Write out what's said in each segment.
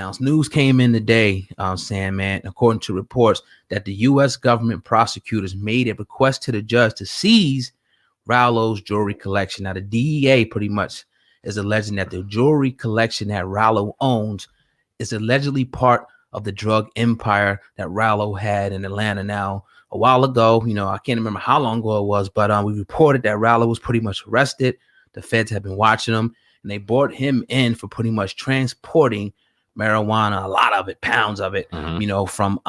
Now, news came in today saying, man, according to reports, that the U.S. government prosecutors made a request to the judge to seize Ralo's jewelry collection. Now, the DEA pretty much is alleging that the jewelry collection that Ralo owns is allegedly part of the drug empire that Ralo had in Atlanta. Now, a while ago, I can't remember how long ago it was, but we reported that Ralo was pretty much arrested. The feds have been watching him, and they brought him in for pretty much transporting marijuana, a lot of it, pounds of it, from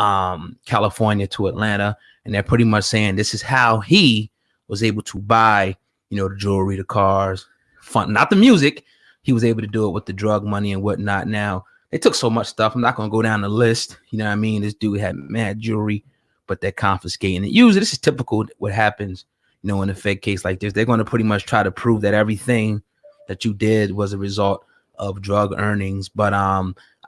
California to Atlanta. And they're pretty much saying this is how he was able to buy, the jewelry, the cars, fun, not the music. He was able to do it with the drug money and whatnot. Now, they took so much stuff. I'm not going to go down the list. You know what I mean? This dude had mad jewelry, but they're confiscating it. Usually this is typical what happens, in a fake case like this. They're going to pretty much try to prove that everything that you did was a result of drug earnings. But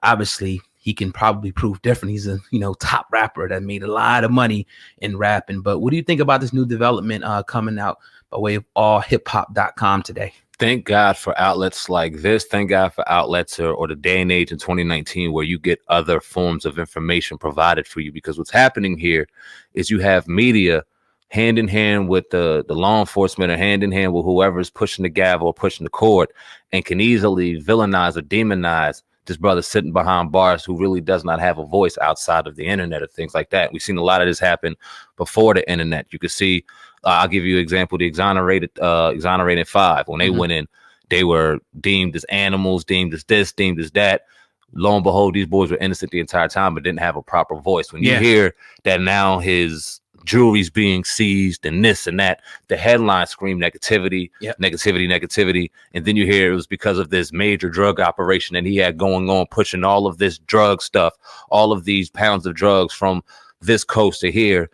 obviously he can probably prove different. He's a, top rapper that made a lot of money in rapping. But what do you think about this new development coming out by way of AllHipHop.com today? Thank God for outlets like this. Thank God for outlets or the day and age in 2019 where you get other forms of information provided for you, because what's happening here is you have media hand in hand with the law enforcement, or hand in hand with whoever's pushing the gavel or pushing the cord, and can easily villainize or demonize this brother sitting behind bars who really does not have a voice outside of the internet or things like that. We've seen a lot of this happen before the internet. You can see, I'll give you an example, the exonerated 5, when they went in, they were deemed as animals, deemed as this, deemed as that. Lo and behold, these boys were innocent the entire time, but didn't have a proper voice. When you hear that now his jewelry's being seized and this and that, the headlines scream negativity, negativity. And then you hear it was because of this major drug operation that he had going on, pushing all of this drug stuff, all of these pounds of drugs from this coast to here,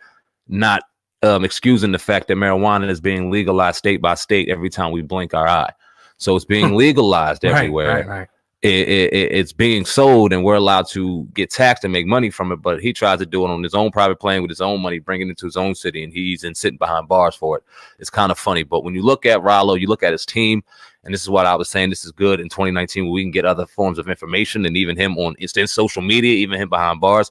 not excusing the fact that marijuana is being legalized state by state every time we blink our eye. So it's being legalized everywhere. Right. It's being sold, and we're allowed to get taxed and make money from it. But he tries to do it on his own private plane with his own money, bringing it to his own city, and he's sitting behind bars for it. It's kind of funny. But when you look at Ralo, you look at his team, and this is what I was saying. This is good in 2019 where we can get other forms of information, and even him on instant social media, even him behind bars.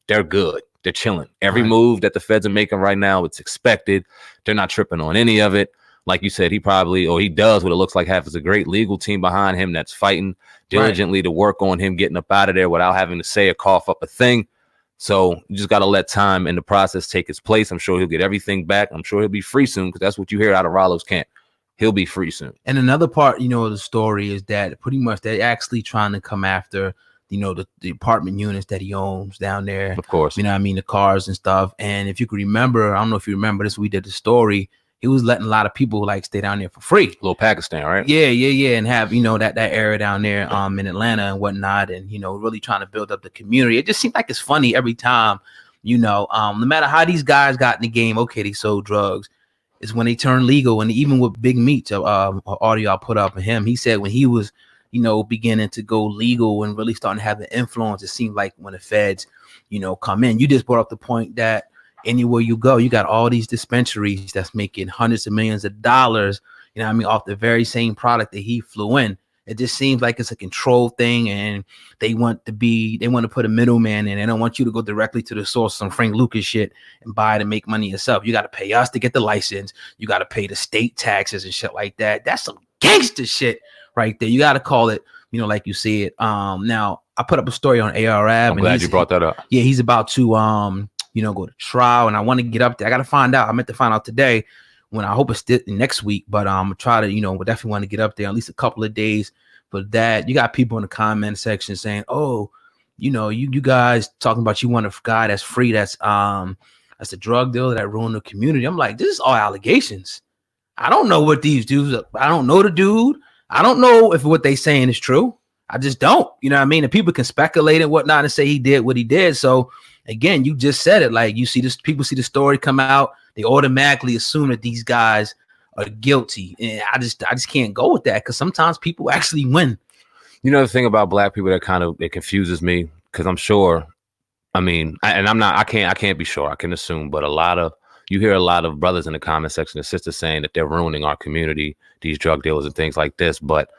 They're good. They're chilling. Every move that the feds are making right now, it's expected. They're not tripping on any of it. Like you said, he does what it looks like has a great legal team behind him that's fighting diligently to work on him getting up out of there without having to say or cough up a thing. So you just got to let time and the process take its place. I'm sure he'll get everything back. I'm sure he'll be free soon, because that's what you hear out of Ralo's camp. He'll be free soon. And another part, of the story is that pretty much they're actually trying to come after, the apartment units that he owns down there. Of course. The cars and stuff. And if you could remember, I don't know if you remember this, we did the story. He was letting a lot of people stay down there for free. Little Pakistan, right? Yeah. And have, that area down there in Atlanta and whatnot. And, really trying to build up the community. It just seems like it's funny every time, no matter how these guys got in the game, okay, they sold drugs. It's when they turn legal. And even with Big Meat, audio I put up of him, he said when he was, beginning to go legal and really starting to have the influence, it seemed like when the feds, come in. You just brought up the point that anywhere you go, you got all these dispensaries that's making hundreds of millions of dollars, off the very same product that he flew in. It just seems like it's a control thing, and they want to put a middleman in. They don't want you to go directly to the source, some Frank Lucas shit, and buy it and make money yourself. You got to pay us to get the license. You got to pay the state taxes and shit like that. That's some gangster shit right there. You got to call it, like you see it. Now I put up a story on ARAB. I'm glad you brought that up. Yeah, he's about to go to trial, and I want to get up there. I got to find out. I meant to find out today, when I hope it's next week, but I'm gonna try to, we definitely want to get up there at least a couple of days for that. You got people in the comment section saying, oh, you guys talking about you want a guy that's free, that's a drug dealer that ruined the community. I'm like, this is all allegations. I don't know what these dudes, I don't know the dude. I don't know if what they saying is true. I just don't, you know what I mean? And people can speculate and whatnot and say he did what he did. So again, you just said it, like you see this, people see the story come out, they automatically assume that these guys are guilty. And I just can't go with that, because sometimes people actually win. The thing about black people that it confuses me, because I'm sure, I can't be sure, I can assume, but you hear a lot of brothers in the comment section and sisters saying that they're ruining our community, these drug dealers and things like this, but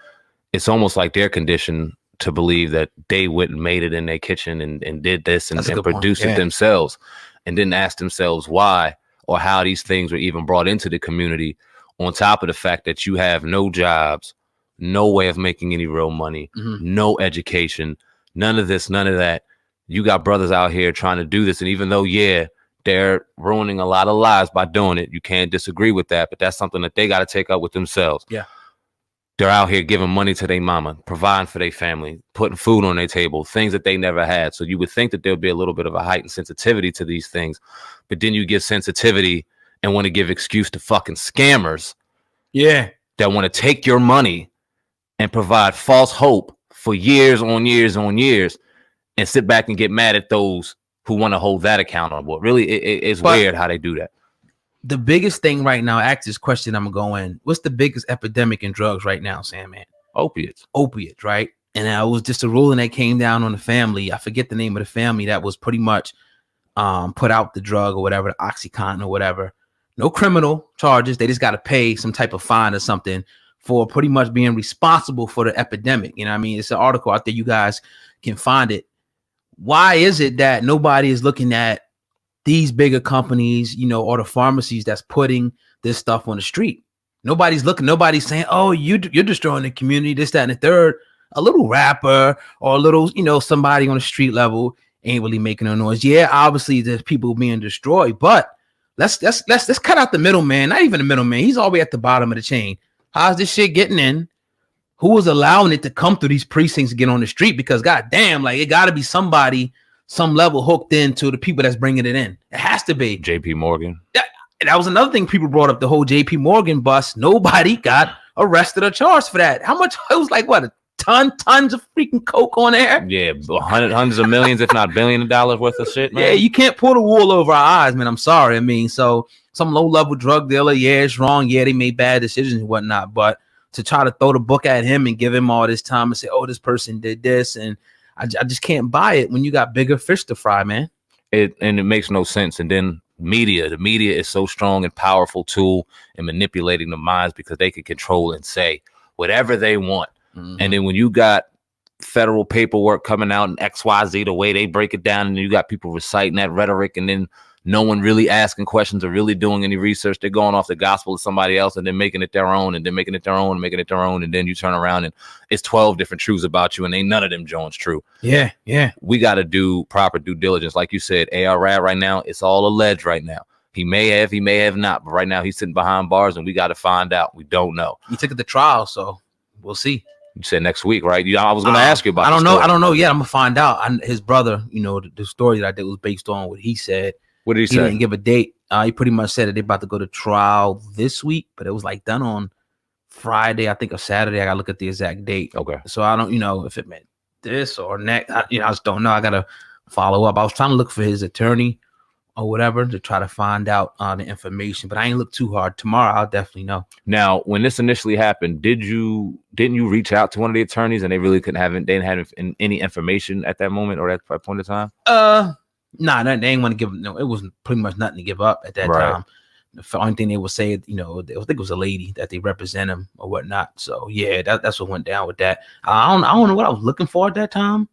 it's almost like they're conditioned to believe that they wouldn't made it in their kitchen and did this and produced it themselves, and didn't ask themselves why or how these things were even brought into the community, on top of the fact that you have no jobs, no way of making any real money, no education, none of this, none of that. You got brothers out here trying to do this. And even though, yeah, they're ruining a lot of lives by doing it, you can't disagree with that, but that's something that they got to take up with themselves. Yeah. They're out here giving money to their mama, providing for their family, putting food on their table, things that they never had. So you would think that there'll be a little bit of a heightened sensitivity to these things, but then you give sensitivity and want to give excuse to fucking scammers. Yeah. That want to take your money and provide false hope for years on years on years, and sit back and get mad at those who want to hold that accountable. Really, it's weird how they do that. The biggest thing right now, ask this question, I'm going to go in. What's the biggest epidemic in drugs right now, Sam, man? Opiates. Opiates, right? And it was just a ruling that came down on the family. I forget the name of the family that was pretty much put out the drug or whatever, the Oxycontin or whatever. No criminal charges. They just got to pay some type of fine or something for pretty much being responsible for the epidemic. You know what I mean? It's an article out there. You guys can find it. Why is it that nobody is looking at these bigger companies, you know, or the pharmacies that's putting this stuff on the street? Nobody's looking. Nobody's saying, oh, you're destroying the community, this, that, and the third. A little rapper or a little, you know, somebody on the street level ain't really making no noise. Yeah, obviously there's people being destroyed, but let's cut out the middleman. Not even the middleman. He's all the way at the bottom of the chain. How's this shit getting in? Who was allowing it to come through these precincts to get on the street? Because goddamn, like, it got to be somebody, some level hooked into the people that's bringing it in. It has to be JP Morgan. That was another thing people brought up, the whole JP Morgan bust. Nobody got arrested or charged for that. How much? It was like, what, tons of freaking coke on there? Yeah, hundreds of millions, if not $billions worth of shit, man. Yeah, you can't pull the wool over our eyes, man. I'm sorry. I mean, so some low-level drug dealer, yeah, it's wrong. Yeah, they made bad decisions and whatnot, but to try to throw the book at him and give him all this time and say, oh, this person did this, and I just can't buy it when you got bigger fish to fry, man. It makes no sense. And then the media is so strong and powerful tool in manipulating the minds, because they can control and say whatever they want. And then when you got federal paperwork coming out and XYZ, the way they break it down, and you got people reciting that rhetoric, and then no one really asking questions or really doing any research. They're going off the gospel of somebody else and then making it their own, and then making it their own, and making it their own. And then you turn around and it's 12 different truths about you, and ain't none of them Jones true. Yeah. We got to do proper due diligence. Like you said, AR Rad right now, it's all alleged right now. He may have not, but right now he's sitting behind bars, and we got to find out. We don't know. He took it to trial, so we'll see. You said next week, right? I was going to ask you about. I don't know yet. I'm gonna find out. His brother, you know, the story that I did was based on what he said. What did he say? He didn't give a date. He pretty much said that they're about to go to trial this week, but it was like done on Friday, I think, or Saturday. I gotta look at the exact date. Okay. So I don't, you know, if it meant this or next. I just don't know. I gotta follow up. I was trying to look for his attorney or whatever to try to find out the information, but I ain't look too hard. Tomorrow I'll definitely know. Now, when this initially happened, didn't you reach out to one of the attorneys, and they really they didn't have any information at that moment or at that point in time? Nah, they ain't want to give. No, it wasn't pretty much nothing to give up at that time. The only thing they would say, you know, I think it was a lady that they represent him or whatnot. So yeah, that's what went down with that. I don't know what I was looking for at that time.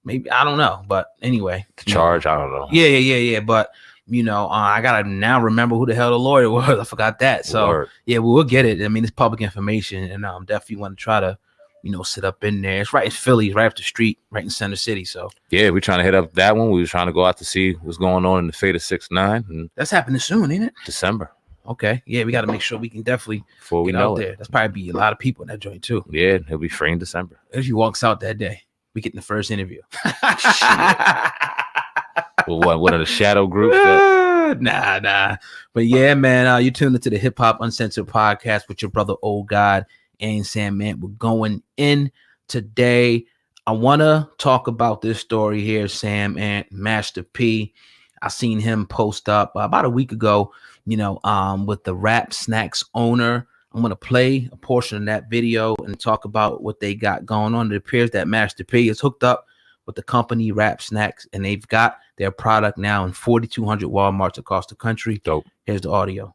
Maybe, I don't know, but anyway, the charge, I don't know. Yeah. But you know, I gotta now remember who the hell the lawyer was. I forgot that. So yeah, we'll get it. I mean, it's public information, and definitely want to try to, you know, sit up in there. It's right in Philly, right up the street, right in Center City. So yeah, we're trying to hit up that one. We were trying to go out to see what's going on in the fate of 6ix9ine, and that's happening soon, ain't it? December. Okay, yeah, we got to make sure we can definitely before we get know out there. That's probably be a lot of people in that joint too. Yeah, he'll be free in December. If he walks out that day, we get in the first interview. Well, what are the shadow groups? Nah. But yeah, man, you tuned into the Hip Hop Uncensored podcast with your brother Old God and Sam, man. We're going in today. I want to talk about this story here, Sam, and Master P. I seen him post up about a week ago, you know, with the Rap Snacks owner. I'm going to play a portion of that video and talk about what they got going on. It appears that Master P is hooked up with the company Rap Snacks, and they've got their product now in 4,200 Walmarts across the country. Dope. Here's the audio.